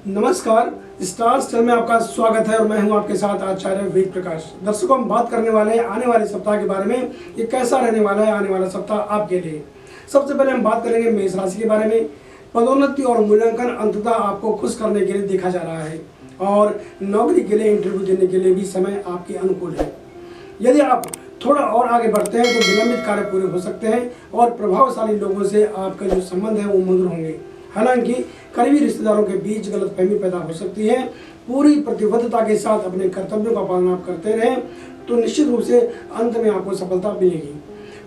नमस्कार, stars channel में आपका स्वागत है और मैं हूं आपके साथ आचार्य वेद प्रकाश। दर्शकों, हम बात करने वाले हैं आने वाले सप्ताह के बारे में। ये कैसा रहने वाला है आने वाला सप्ताह आपके लिए। सबसे पहले हम बात करेंगे मेष राशि के बारे में। पदोन्नति और मूल्यांकन अंततः आपको खुश करने के लिए देखा जा रहा है और नौकरी के लिए इंटरव्यू देने के लिए भी समय आपके अनुकूल है। यदि आप थोड़ा और आगे बढ़ते हैं तो विलंबित कार्य पूरे हो सकते हैं और प्रभावशाली लोगों से आपका जो संबंध है वो मधुर होंगे। हालांकि करीबी रिश्तेदारों के बीच गलतफहमी पैदा हो सकती है। पूरी प्रतिबद्धता के साथ अपने कर्तव्यों का पालन आप करते रहें तो निश्चित रूप से अंत में आपको सफलता मिलेगी।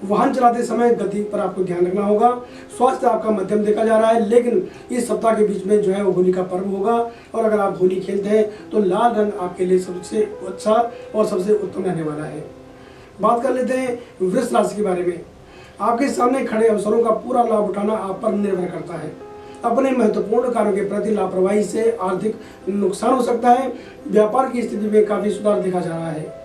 वाहन चलाते समय गति पर आपको ध्यान रखना होगा। स्वास्थ्य आपका मध्यम देखा जा रहा है, लेकिन इस सप्ताह के बीच में जो है वो होली का पर्व होगा और अगर आप होली खेलते हैं तो लाल रंग आपके लिए सबसे अच्छा और सबसे उत्तम रहने वाला है। बात कर लेते हैं वृष राशि के बारे में। आपके सामने खड़े अवसरों का पूरा लाभ उठाना आप पर निर्भर करता है। अपने महत्वपूर्ण कार्यों के प्रति लापरवाही से आर्थिक नुकसान हो सकता है। व्यापार की स्थिति में काफी सुधार देखा जा रहा है।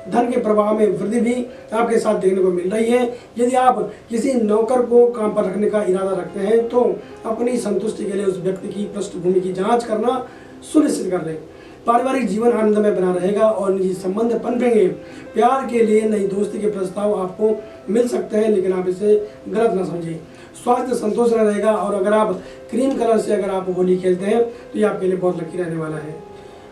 धन के प्रवाह में वृद्धि भी आपके साथ देखने को मिल रही है। यदि आप किसी नौकर को काम पर रखने का इरादा रखते हैं तो अपनी संतुष्टि के लिए उस व्यक्ति की पृष्ठभूमि की जांच करना सुनिश्चित कर लें। पारिवारिक जीवन आनंदमय बना रहेगा और निजी संबंध पनपेंगे। प्यार के लिए नई दोस्ती के प्रस्ताव आपको मिल सकते हैं, लेकिन आप इसे गलत न समझें। स्वास्थ्य संतोष रहेगा और अगर आप क्रीम कलर से अगर आप होली खेलते हैं तो ये आपके लिए बहुत लकी रहने वाला है।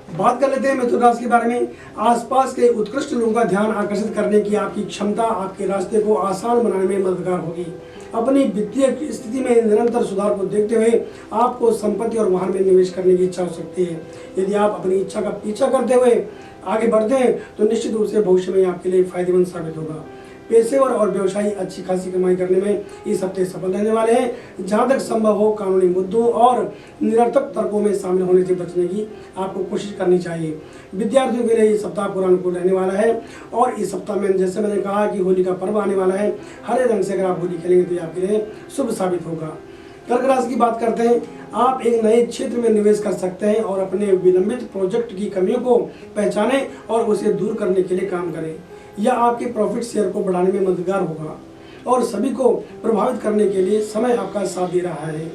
बात कर लेते हैं मिथुन राशि के बारे में। आसपास के उत्कृष्ट लोगों का ध्यान आकर्षित करने की आपकी क्षमता आपके रास्ते को आसान बनाने में मददगार होगी। अपनी वित्तीय स्थिति में निरंतर सुधार को देखते हुए आपको संपत्ति और वाहन में निवेश करने की इच्छा हो सकती है। यदि आप अपनी इच्छा का पीछा करते हुए आगे बढ़ते हैं तो निश्चित रूप से भविष्य में आपके लिए फायदेमंद साबित होगा। पेशेवर और व्यवसायी अच्छी खासी कमाई करने में इस हफ्ते सफल रहने वाले हैं। जहां तक संभव हो कानूनी मुद्दों और निरर्थक तर्कों में शामिल होने से बचने की आपको कोशिश करनी चाहिए। विद्यार्थियों के लिए ये सप्ताह पूरा अनुकूल रहने वाला है और इस सप्ताह में जैसे मैंने कहा कि होली का पर्व आने वाला है, हरे रंग से अगर आप होली खेलेंगे तो ये आपके लिए शुभ साबित होगा। कर्क राशि की बात करते हैं। आप एक नए क्षेत्र में निवेश कर सकते हैं और अपने विलंबित प्रोजेक्ट की कमियों को पहचानें और उसे दूर करने के लिए काम करें। यह आपके प्रॉफिट शेयर को बढ़ाने में मददगार होगा और सभी को प्रभावित करने के लिए समय आपका साथ दे रहा है।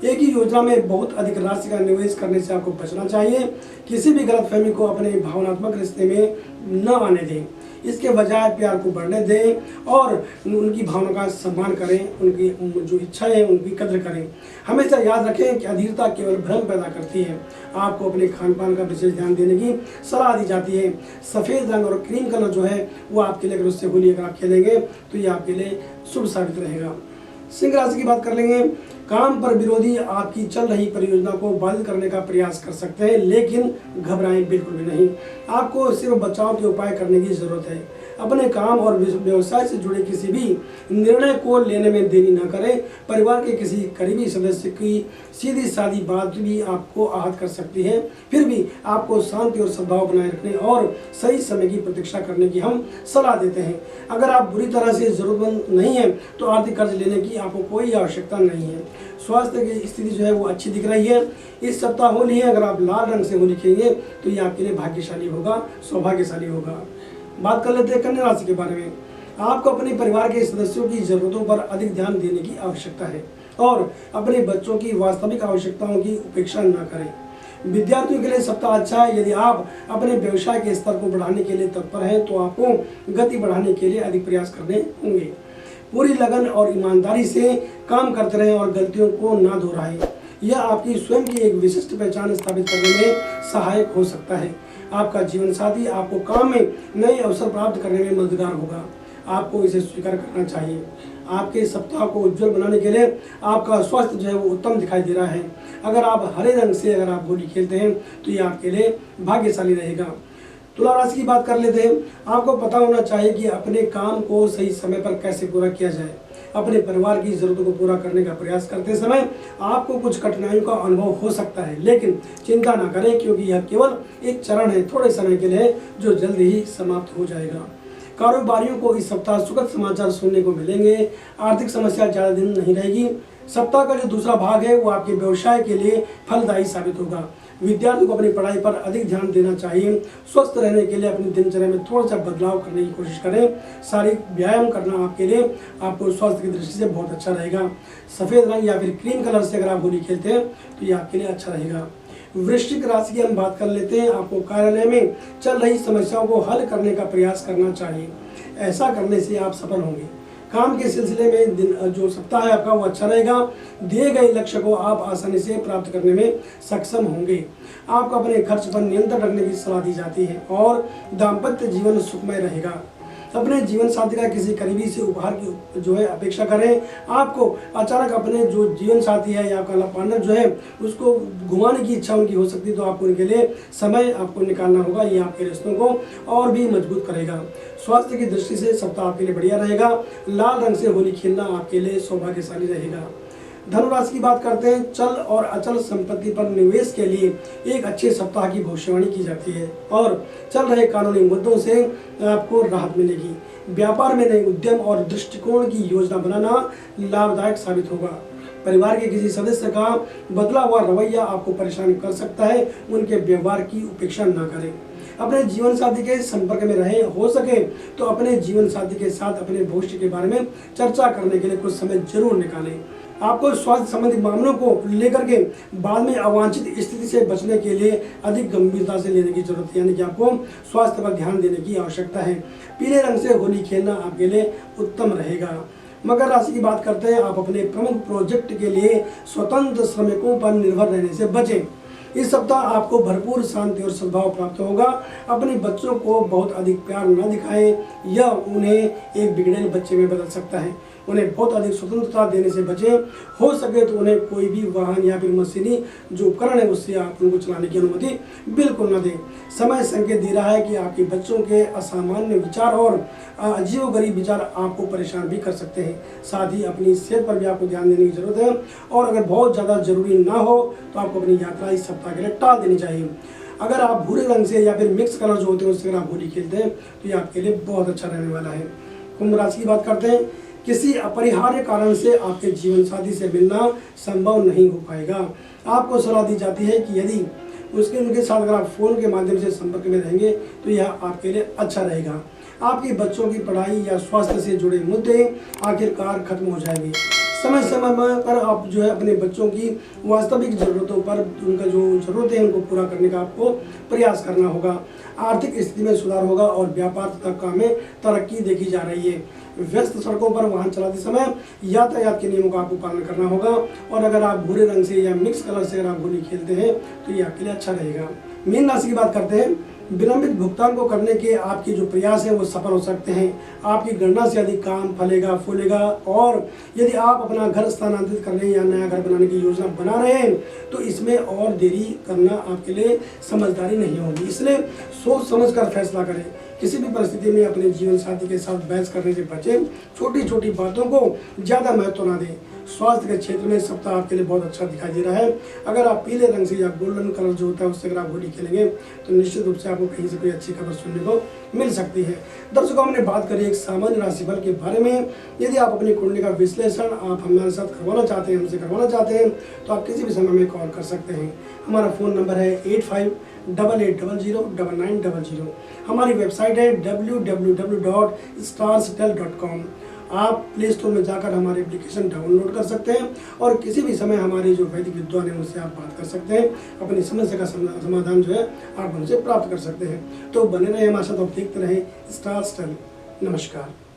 एक ही योजना में बहुत अधिक राशि का निवेश करने से आपको बचना चाहिए। किसी भी गलतफहमी को अपने भावनात्मक रिश्ते में न आने दें। इसके बजाय प्यार को बढ़ने दें और उनकी भावना का सम्मान करें। उनकी जो इच्छाएं हैं उनकी कदर करें। हमेशा याद रखें कि अधीरता केवल भ्रम पैदा करती है। आपको अपने खान पान का विशेष ध्यान देने की सलाह दी जाती है। सफ़ेद रंग और क्रीम कलर जो है वो आपके लिए, अगर उससे होली अगर आप खेलेंगे तो ये आपके लिए शुभ साबित रहेगा। सिंह राशि की बात कर लेंगे। काम पर विरोधी आपकी चल रही परियोजना को बाधित करने का प्रयास कर सकते हैं, लेकिन घबराएं बिल्कुल भी नहीं। आपको सिर्फ बचाव के उपाय करने की जरूरत है। अपने काम और व्यवसाय से जुड़े किसी भी निर्णय को लेने में देरी न करें। परिवार के किसी करीबी सदस्य की सीधी सादी बात भी आपको आहत कर सकती है। फिर भी आपको शांति और सद्भाव बनाए रखने और सही समय की प्रतीक्षा करने की हम सलाह देते हैं। अगर आप बुरी तरह से जरूरतमंद नहीं है तो आर्थिक कर्ज लेने की आपको कोई आवश्यकता नहीं है। स्वास्थ्य की स्थिति जो है वो अच्छी दिख रही है। इस सप्ताह होली है, अगर आप लाल रंग से होली खेलेंगे तो ये आपके लिए भाग्यशाली होगा, सौभाग्यशाली होगा। बात कर लेते हैं कन्या राशि के बारे में। आपको अपने परिवार के सदस्यों की जरूरतों पर अधिक ध्यान देने की आवश्यकता है और अपने बच्चों की वास्तविक आवश्यकताओं की उपेक्षा न करें। विद्यार्थियों के लिए सप्ताह अच्छा है। यदि आप अपने व्यवसाय के स्तर को बढ़ाने के लिए तत्पर हैं तो आपको गति बढ़ाने के लिए अधिक प्रयास करने होंगे। पूरी लगन और ईमानदारी से काम करते रहें और गलतियों को ना दोहराएं। यह आपकी स्वयं की एक विशिष्ट पहचान स्थापित करने में सहायक हो सकता है। आपका जीवन साथी आपको काम में नए अवसर प्राप्त करने में मददगार होगा। आपको इसे स्वीकार करना चाहिए। आपके सप्ताह को उज्जवल बनाने के लिए आपका स्वास्थ्य जो है वो उत्तम दिखाई दे रहा है। अगर आप हरे रंग से अगर आप होली खेलते हैं तो ये आपके लिए भाग्यशाली रहेगा। तुला राशि की बात कर लेते हैं। आपको पता होना चाहिए कि अपने काम को सही समय पर कैसे पूरा किया जाए। अपने परिवार की जरूरतों को पूरा करने का प्रयास करते समय आपको कुछ कठिनाइयों का अनुभव हो सकता है, लेकिन चिंता ना करें क्योंकि यह केवल एक चरण है, थोड़े समय के लिए, जो जल्द ही समाप्त हो जाएगा। कारोबारियों को इस सप्ताह सुखद समाचार सुनने को मिलेंगे। आर्थिक समस्या ज़्यादा दिन नहीं रहेगी। सप्ताह का जो दूसरा भाग है वो आपके व्यवसाय के लिए फलदायी साबित होगा। विद्यार्थी को अपनी पढ़ाई पर अधिक ध्यान देना चाहिए। स्वस्थ रहने के लिए अपनी दिनचर्या में थोड़ा सा बदलाव करने की कोशिश करें। शारीरिक व्यायाम करना आपके लिए आपको स्वास्थ्य की दृष्टि से बहुत अच्छा रहेगा। सफ़ेद रंग या फिर क्रीम कलर से अगर आप होली खेलते हैं तो ये आपके लिए अच्छा रहेगा। वृश्चिक राशि की हम बात कर लेते हैं। आपको कार्यालय में चल रही समस्याओं को हल करने का प्रयास करना चाहिए। ऐसा करने से आप सफल होंगे। काम के सिलसिले में दिन जो सप्ताह है आपका वो अच्छा रहेगा। दिए गए लक्ष्य को आप आसानी से प्राप्त करने में सक्षम होंगे। आपको अपने खर्च पर नियंत्रण रखने की सलाह दी जाती है और दाम्पत्य जीवन सुखमय रहेगा। अपने जीवन साथी का किसी करीबी से उपहार की जो है अपेक्षा करें। आपको अचानक अपने जो जीवन साथी है या आपका पार्टनर जो है उसको घुमाने की इच्छा उनकी हो सकती है, तो आपको उनके लिए समय आपको निकालना होगा। ये आपके रिश्तों को और भी मजबूत करेगा। स्वास्थ्य की दृष्टि से सप्ताह आपके लिए बढ़िया रहेगा। लाल रंग से होली खेलना आपके लिए सौभाग्यशाली रहेगा। धनु राशि की बात करते हैं। चल और अचल संपत्ति पर निवेश के लिए एक अच्छे सप्ताह की भविष्यवाणी की जाती है और चल रहे कानूनी मुद्दों से आपको राहत मिलेगी। व्यापार में नए उद्यम और दृष्टिकोण की योजना बनाना लाभदायक साबित होगा। परिवार के किसी सदस्य का बदला हुआ रवैया आपको परेशान कर सकता है। उनके व्यवहार की उपेक्षा न करें। अपने जीवन साथी के संपर्क में रहें। हो सके तो अपने जीवन साथी के साथ अपने भविष्य के बारे में चर्चा करने के लिए कुछ समय जरूर निकालें। आपको स्वास्थ्य संबंधी मामलों को लेकर के बाद में अवांछित स्थिति से बचने के लिए अधिक गंभीरता से लेने की जरूरत है, यानी कि आपको स्वास्थ्य पर ध्यान देने की आवश्यकता है। पीले रंग से होली खेलना आपके लिए उत्तम रहेगा। मकर राशि की बात करते हैं। आप अपने प्रमुख प्रोजेक्ट के लिए स्वतंत्र श्रमिकों पर निर्भर रहने से बचें। इस सप्ताह आपको भरपूर शांति और सद्भाव प्राप्त होगा। अपने बच्चों को बहुत अधिक प्यार न दिखाएं, यह उन्हें एक बिगड़ेल बच्चे में बदल सकता है। उन्हें बहुत अधिक स्वतंत्रता देने से बचें। हो सके तो उन्हें कोई भी वाहन या फिर मशीनी जो उपकरण है उससे आप उनको चलाने की अनुमति बिल्कुल न दें। समय संकेत दे रहा है कि आपके बच्चों के असामान्य विचार और अजीबोगरीब विचार आपको परेशान भी कर सकते हैं। साथ ही अपनी सेहत पर भी आपको ध्यान देने की जरूरत है और अगर बहुत ज़्यादा जरूरी ना हो तो आपको अपनी यात्रा इस सप्ताह के लिए टाल देनी चाहिए। अगर आप भूरे रंग से या फिर मिक्स कलर जो होते हैं उससे अगर आप होली खेलते हैं तो ये आपके लिए बहुत अच्छा रहने वाला है। कुंभ राशि की बात करते हैं। किसी अपरिहार्य कारण से आपके जीवन साथी से मिलना संभव नहीं हो पाएगा। आपको सलाह दी जाती है कि यदि उनके साथ अगर आप फोन के माध्यम से संपर्क में रहेंगे तो यह आपके लिए अच्छा रहेगा। आपके बच्चों की पढ़ाई या स्वास्थ्य से जुड़े मुद्दे आखिरकार खत्म हो जाएंगे। समय समय पर आप जो है अपने बच्चों की वास्तविक ज़रूरतों पर उनका जो ज़रूरतें हैं उनको पूरा करने का आपको प्रयास करना होगा। आर्थिक स्थिति में सुधार होगा और व्यापार तथा काम में तरक्की देखी जा रही है। व्यस्त सड़कों पर वाहन चलाते समय यातायात के नियमों का आपको पालन करना होगा और अगर आप भूरे रंग से या मिक्स कलर से अगर आप होली खेलते हैं तो ये आपके लिए अच्छा रहेगा। मीन राशि की बात करते हैं। विलंबित भुगतान को करने के आपके जो प्रयास हैं वो सफल हो सकते हैं। आपकी गणना से अधिक काम फलेगा फूलेगा और यदि आप अपना घर स्थानांतरित करने या नया घर बनाने की योजना बना रहे हैं तो इसमें और देरी करना आपके लिए समझदारी नहीं होगी। इसलिए सोच समझकर फैसला करें। किसी भी परिस्थिति में अपने जीवन साथी के साथ बहस करने से बचें। छोटी छोटी बातों को ज़्यादा महत्व ना दें। स्वास्थ्य के क्षेत्र में सप्ताह आपके लिए बहुत अच्छा दिखाई दे रहा है। अगर आप पीले रंग से या गोल्डन कलर जो होता है उससे अगर आप होली खेलेंगे तो निश्चित रूप से आपको कहीं से कोई अच्छी खबर सुनने को मिल सकती है। दर्शकों, हमने बात करी एक सामान्य राशिफल के बारे में। यदि आप अपनी कुंडली का विश्लेषण आप हमारे साथ करवाना चाहते हैं, हमसे करवाना चाहते हैं तो आप किसी भी समय में कॉल कर सकते हैं। हमारा फ़ोन नंबर है 8588009900। हमारी वेबसाइट है www.starstel.com। आप प्ले स्टोर में जाकर हमारे एप्लीकेशन डाउनलोड कर सकते हैं और किसी भी समय हमारे जो वैदिक विद्वान हैं उनसे आप बात कर सकते हैं। अपनी समस्या का समाधान जो है आप उनसे प्राप्त कर सकते हैं। तो बने रहे हमारे साथ और देखते रहें स्टार स्टेल। नमस्कार।